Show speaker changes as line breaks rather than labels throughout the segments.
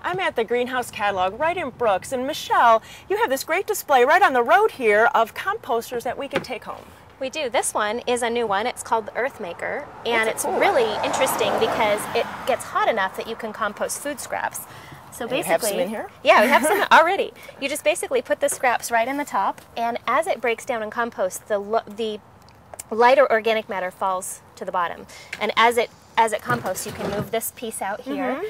I'm at the Greenhouse Catalog right in Brooks, and Michelle, you have this great display right on the road here of composters that we can take home.
We do. This one is a new one. It's called the Earth Maker, and it's
cool
really interesting because it gets hot enough that you can compost food scraps. So basically,
you have some in here?
Yeah, we have some already. You just basically put the scraps right in the top, and as it breaks down and composts, the lighter organic matter falls to the bottom. And as it composts, you can move this piece out here,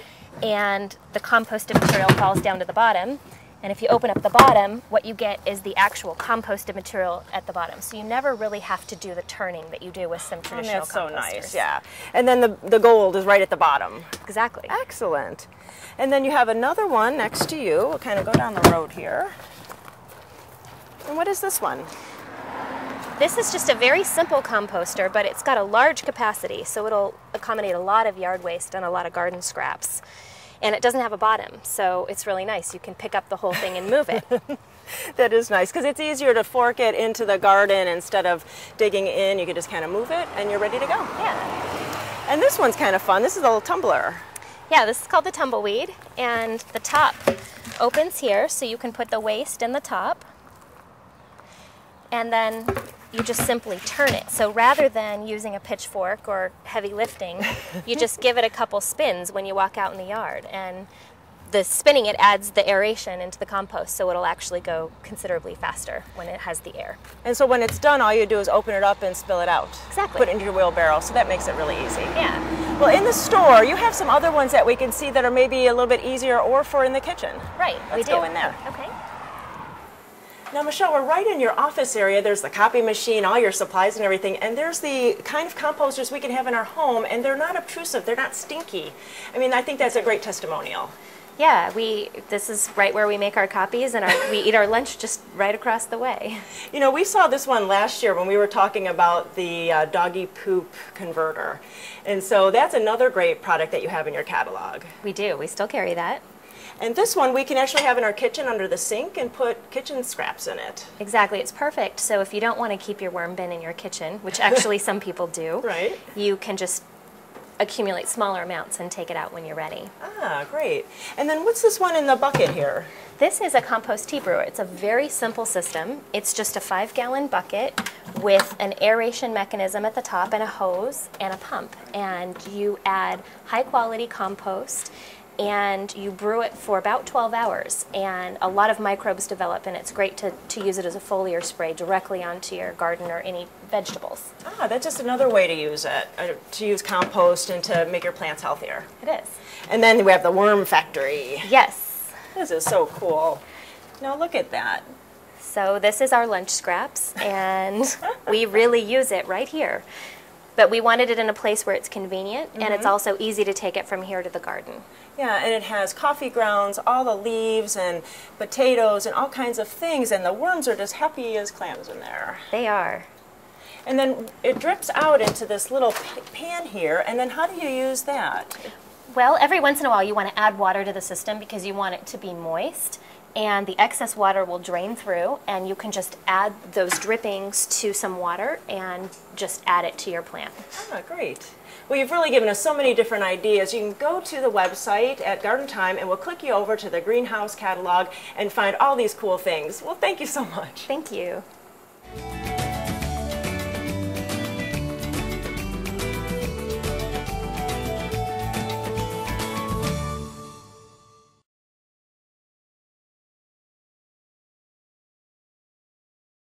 and the composted material falls down to the bottom. And if you open up the bottom, what you get is the actual composted material at the bottom. So you never really have to do the turning that you do with some traditional
that's so
composters.
nice, yeah. And then the gold is right at the bottom.
Exactly.
Excellent. And then you have another one next to you. We'll kind of go down the road here. And what is this one?
This is just a very simple composter, but it's got a large capacity, so it'll accommodate a lot of yard waste and a lot of garden scraps. And it doesn't have a bottom, so it's really nice. You can pick up the whole thing and move it.
That is nice, because it's easier to fork it into the garden instead of digging in. You can just kind of move it, and you're ready to go.
Yeah.
And this one's kind of fun. This is a little tumbler.
Yeah, this is called the tumbleweed, and the top opens here, so you can put the waste in the top. And then you just simply turn it. So rather than using a pitchfork or heavy lifting, you just give it a couple spins when you walk out in the yard. And the spinning, it adds the aeration into the compost, so it'll actually go considerably faster when it has the air.
And so when it's done, all you do is open it up and spill it out.
Exactly.
Put it into your wheelbarrow, so that makes it really easy.
Yeah.
Well, in the store, you have some other ones that we can see that are maybe a little bit easier, or for in the kitchen.
Right,
Let's go in there.
Okay.
Now, Michelle, we're right in your office area. There's the copy machine, all your supplies and everything, and there's the kind of composters we can have in our home, and they're not obtrusive, they're not stinky. I mean, I think that's a great testimonial.
Yeah, this is right where we make our copies, and we eat our lunch just right across the way.
You know, we saw this one last year when we were talking about the doggy poop converter. And so that's another great product that you have in your catalog.
We do. We still carry that.
And this one we can actually have in our kitchen under the sink and put kitchen scraps in it.
Exactly. It's perfect. So if you don't want to keep your worm bin in your kitchen, which actually some people do,
right,
you can just accumulate smaller amounts and take it out when you're ready.
Ah, great. And then what's this one in the bucket here?
This is a compost tea brewer. It's a very simple system. It's just a 5-gallon bucket with an aeration mechanism at the top and a hose and a pump. And you add high-quality compost, and you brew it for about 12 hours, and a lot of microbes develop, and it's great to use it as a foliar spray directly onto your garden or any vegetables.
Ah, that's just another way to use it, to use compost and to make your plants healthier.
It is.
And then we have the worm factory.
Yes.
This is so cool. Now look at that.
So this is our lunch scraps, and we really use it right here. But we wanted it in a place where it's convenient, and it's also easy to take it from here to the garden.
Yeah, and it has coffee grounds, all the leaves and potatoes and all kinds of things, and the worms are just happy as clams in there.
They are.
And then it drips out into this little pan here, and then how do you use that?
Well, every once in a while you want to add water to the system because you want it to be moist, and the excess water will drain through, and you can just add those drippings to some water and just add it to your plant.
Ah, great. Well, you've really given us so many different ideas. You can go to the website at Garden Time, and we'll click you over to the Greenhouse Catalog and find all these cool things. Well, thank you so much.
Thank you.